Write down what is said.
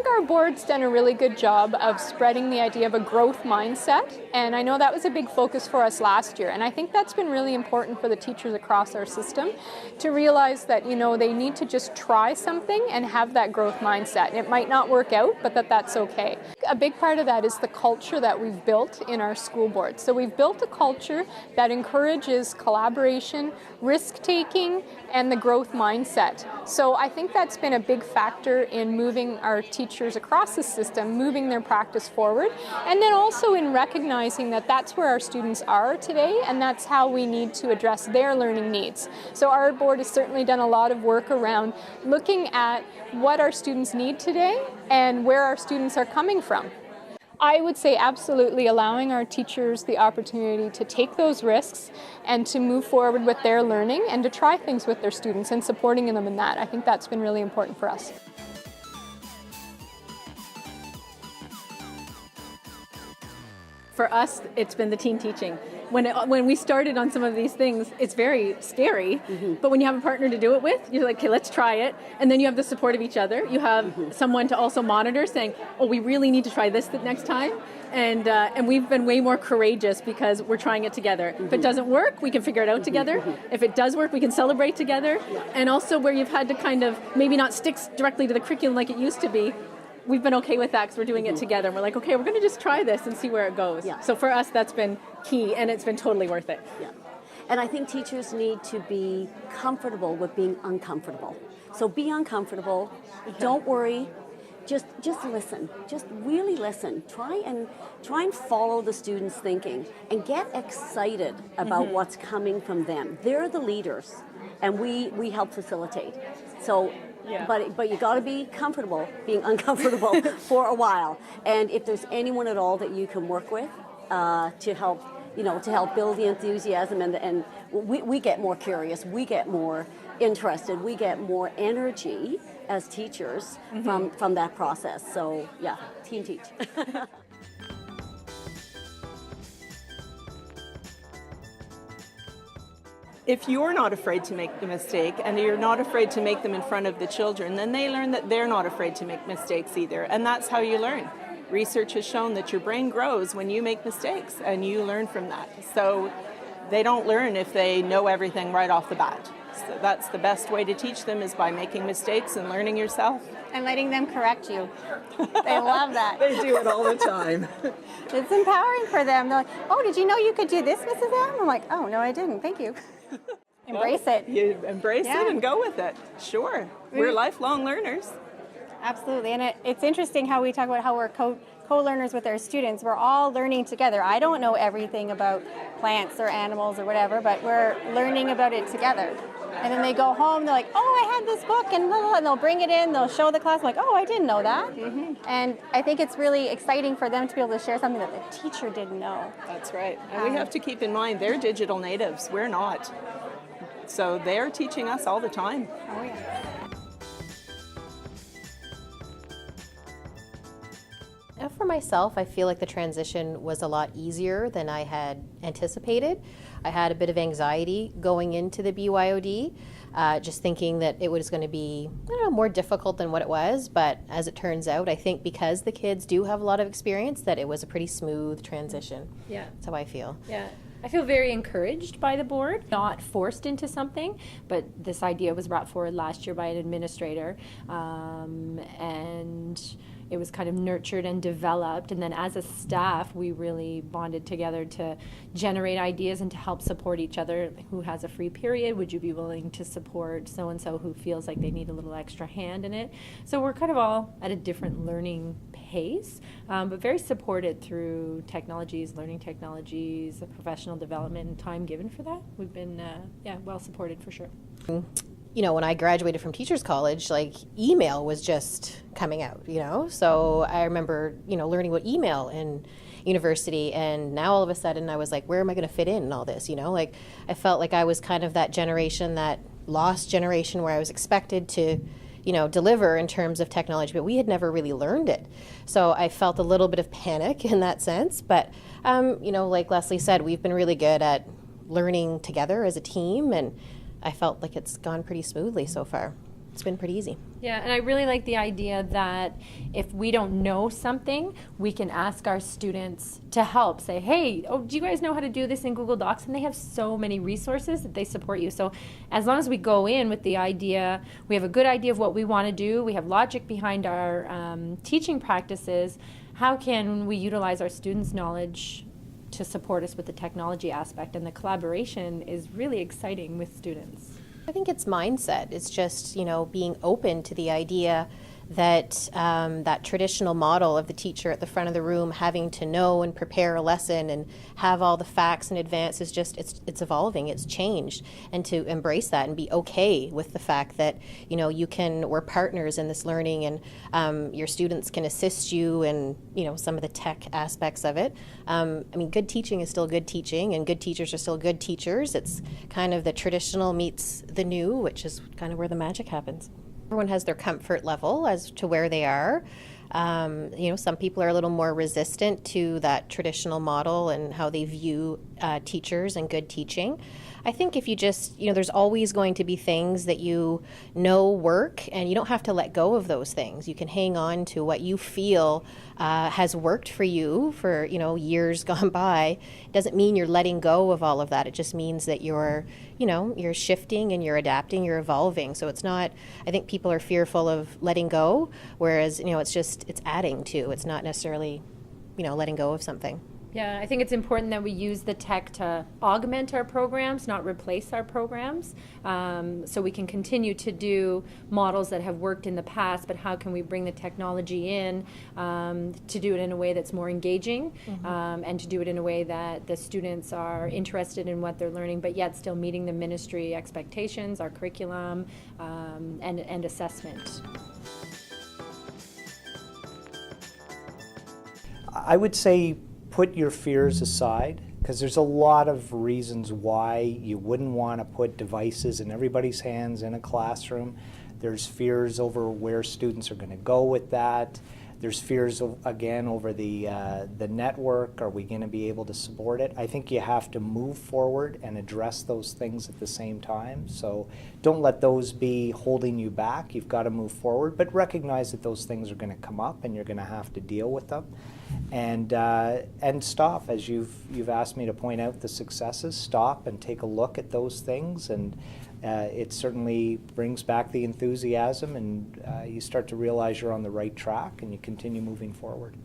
think our board's done a really good job of spreading the idea of a growth mindset, and I know that was a big focus for us last year, and I think that's been really important for the teachers across our system to realize that, they need to just try something and have that growth mindset. And it might not work out, but that's okay. A big part of that is the culture that we've built in our school board. So we've built a culture that encourages collaboration, risk-taking, and the growth mindset. So I think that's been a big factor in moving our teachers across the system, moving their practice forward, and then also in recognizing that that's where our students are today, and that's how we need to address their learning needs. So our board has certainly done a lot of work around looking at what our students need today and where our students are coming from. I would say absolutely allowing our teachers the opportunity to take those risks and to move forward with their learning and to try things with their students and supporting them in that. I think that's been really important for us. For us, it's been the team teaching. When we started on some of these things, it's very scary, but when you have a partner to do it with, you're like, okay, let's try it. And then you have the support of each other. You have someone to also monitor saying, oh, we really need to try this the next time. And we've been way more courageous because we're trying it together. If it doesn't work, we can figure it out together. If it does work, we can celebrate together. And also where you've had to kind of maybe not stick directly to the curriculum like it used to be, we've been okay with that because we're doing it together. And we're like, okay, we're going to just try this and see where it goes. Yeah. So for us, that's been key, and it's been totally worth it. Yeah. And I think teachers need to be comfortable with being uncomfortable. So be uncomfortable. Don't worry. Just listen. Just really listen. Try and follow the students' thinking and get excited about what's coming from them. They're the leaders, and we help facilitate. So. Yeah. But you got to be comfortable being uncomfortable for a while. And if there's anyone at all that you can work with to help build the enthusiasm, and we get more curious, we get more interested, we get more energy as teachers from that process. So yeah, team teach. If you're not afraid to make a mistake and you're not afraid to make them in front of the children, then they learn that they're not afraid to make mistakes either. And that's how you learn. Research has shown that your brain grows when you make mistakes and you learn from that. So they don't learn if they know everything right off the bat. So that's the best way to teach them, is by making mistakes and learning yourself. And letting them correct you. They love that. They do it all the time. It's empowering for them. They're like, oh, did you know you could do this, Mrs. M? I'm like, oh, no, I didn't. Thank you. Embrace it. You embrace it and go with it. Sure. We're lifelong learners. Absolutely. And it's interesting how we talk about how we're co-learners with our students. We're all learning together. I don't know everything about plants or animals or whatever, but we're learning about it together. And then they go home, they're like, oh, I had this book, and blah, blah, blah, and they'll bring it in, they'll show the class, like, oh, I didn't know that. And I think it's really exciting for them to be able to share something that the teacher didn't know. That's right. And we have to keep in mind, they're digital natives. We're not. So they're teaching us all the time. Oh, yeah. For myself, I feel like the transition was a lot easier than I had anticipated. I had a bit of anxiety going into the BYOD, just thinking that it was going to be, more difficult than what it was. But as it turns out, I think because the kids do have a lot of experience, that it was a pretty smooth transition. Yeah. That's how I feel. Yeah. I feel very encouraged by the board, not forced into something, but this idea was brought forward last year by an administrator, and it was kind of nurtured and developed, and then as a staff we really bonded together to generate ideas and to help support each other. Who has a free period? Would you be willing to support so-and-so who feels like they need a little extra hand in it? So we're kind of all at a different learning pace, but very supported through technologies, learning technologies, professional development, and time given for that. We've been well supported for sure. When I graduated from Teachers College, email was just coming out, So I remember, learning about email in university, and now all of a sudden I was like, where am I going to fit in all this, I felt like I was kind of that generation, that lost generation where I was expected to, deliver in terms of technology, but we had never really learned it. So I felt a little bit of panic in that sense, but, like Leslie said, we've been really good at learning together as a team, and I felt like it's gone pretty smoothly so far. It's been pretty easy. Yeah, and I really like the idea that if we don't know something, we can ask our students to help. Say, hey, oh, do you guys know how to do this in Google Docs? And they have so many resources that they support you. So as long as we go in with the idea, we have a good idea of what we want to do, we have logic behind our teaching practices, how can we utilize our students' knowledge to support us with the technology aspect? And the collaboration is really exciting with students. I think it's mindset. It's just, being open to the idea that that traditional model of the teacher at the front of the room having to know and prepare a lesson and have all the facts in advance is just, it's evolving, it's changed. And to embrace that and be okay with the fact that, we're partners in this learning, and your students can assist you in, some of the tech aspects of it. Good teaching is still good teaching, and good teachers are still good teachers. It's kind of the traditional meets the new, which is kind of where the magic happens. Everyone has their comfort level as to where they are. Some people are a little more resistant to that traditional model and how they view teachers and good teaching. I think if you just, there's always going to be things that work, and you don't have to let go of those things. You can hang on to what you feel has worked for you for, years gone by. It doesn't mean you're letting go of all of that. It just means that you're shifting and you're adapting, you're evolving. So it's not, I think people are fearful of letting go, whereas, it's adding to. It's not necessarily, letting go of something. Yeah, I think it's important that we use the tech to augment our programs, not replace our programs. So we can continue to do models that have worked in the past, but how can we bring the technology in to do it in a way that's more engaging, and to do it in a way that the students are interested in what they're learning, but yet still meeting the ministry expectations, our curriculum, and assessment. I would say put your fears aside, because there's a lot of reasons why you wouldn't want to put devices in everybody's hands in a classroom. There's fears over where students are going to go with that. There's fears, again, over the network. Are we going to be able to support it? I think you have to move forward and address those things at the same time. So don't let those be holding you back. You've got to move forward, but recognize that those things are going to come up and you're going to have to deal with them. And stop, as you've asked me to point out the successes, stop and take a look at those things, and it certainly brings back the enthusiasm, and you start to realize you're on the right track and you continue moving forward.